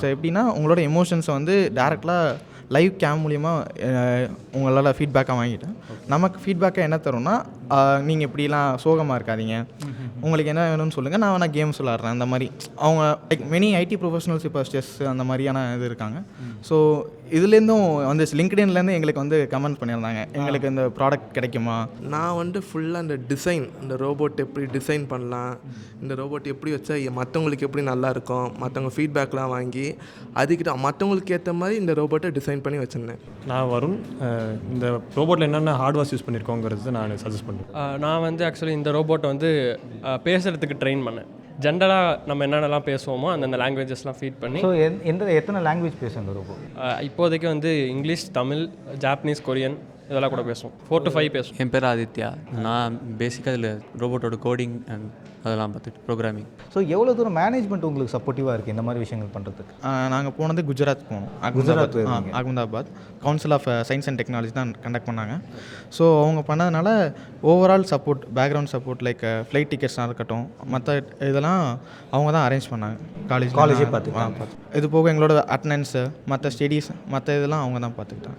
So எப்படின்னா உங்களோட எமோஷன்ஸை வந்து டேரெக்டாக லைவ் கேம் மூலிமா உங்களால் ஃபீட்பேக்காக வாங்கிட்டேன். நமக்கு ஃபீட்பேக்காக என்ன தரும்னா, நீங்கள் இப்படிலாம் சோகமாக இருக்காதீங்க, உங்களுக்கு என்ன வேணும்னு சொல்லுங்கள், நான் வேணால் கேம்ஸ் விளாட்றேன். அந்த மாதிரி அவங்க லைக் மெனி ஐடி ப்ரொஃபஷனல்ஸ் இப்போ ஸ்ட்ரெஸ் அந்த மாதிரியான இது இருக்காங்க. ஸோ இதுலேருந்தும் வந்து லிங்க்டின்லேருந்து எங்களுக்கு வந்து கமெண்ட் பண்ணியிருந்தாங்க, எங்களுக்கு இந்த ப்ராடக்ட் கிடைக்குமா. நான் வந்து ஃபுல்லாக இந்த டிசைன், இந்த ரோபோட் எப்படி டிசைன் பண்ணலாம், இந்த ரோபோட் எப்படி வச்சா மற்றவங்களுக்கு எப்படி நல்லா இருக்கும், மற்றவங்க ஃபீட்பேக்லாம் வாங்கி அதுக்கிட்ட மற்றவங்களுக்கு ஏற்ற மாதிரி இந்த ரோபோட்டை டிசைன் பண்ணி வச்சுருந்தேன். நான் வருண். இந்த ரோபோட்டில் என்னென்ன ஹார்ட்வேர்ஸ் யூஸ் பண்ணியிருக்கோங்கிறது நான் சஜஸ்ட் பண்ணுறேன். நான் வந்து ஆக்சுவலி இந்த ரோபோட்டை வந்து பேசுகிறதுக்கு ட்ரெயின் பண்ணேன். ஜென்ரலாக நம்ம என்னென்னலாம் பேசுவோமோ அந்தந்த லாங்குவேஜஸ்லாம் ஃபீட் பண்ணி. ஸோ எத்தனை லாங்குவேஜ் பேசும் இந்த ரோபோ? இப்போதைக்கு வந்து இங்கிலீஷ், தமிழ், ஜாப்பனீஸ், கொரியன் இதெல்லாம் கூட பேசுவோம். 4 to 5 பேசுவோம். என் பேர் ஆதித்யா. நான் பேசிக்காக இதில் ரோபோட்டோட கோடிங் அண்ட் அதெல்லாம் பார்த்துட்டு ப்ரோக்ராமிங். ஸோ எவ்வளோ தூரம் மேனேஜ்மெண்ட் உங்களுக்கு சப்போர்ட்டிவாக இருக்குது இந்த மாதிரி விஷயங்கள் பண்ணுறதுக்கு? நாங்கள் போனது குஜராத் போனோம். Ahmedabad council of science and technology தான் கண்டக்ட் பண்ணாங்க. ஸோ அவங்க பண்ணதுனால overall support, background support, like flight டிக்கெட்ஸ்லாம் இருக்கட்டும், மற்ற இதெல்லாம் அவங்க தான் அரேஞ்ச் பண்ணாங்க. காலேஜே பார்த்து இது போக எங்களோட அட்டண்டன்ஸு, மற்ற ஸ்டடீஸ், மற்ற இதெல்லாம் அவங்க தான் பார்த்துக்கிட்டாங்க.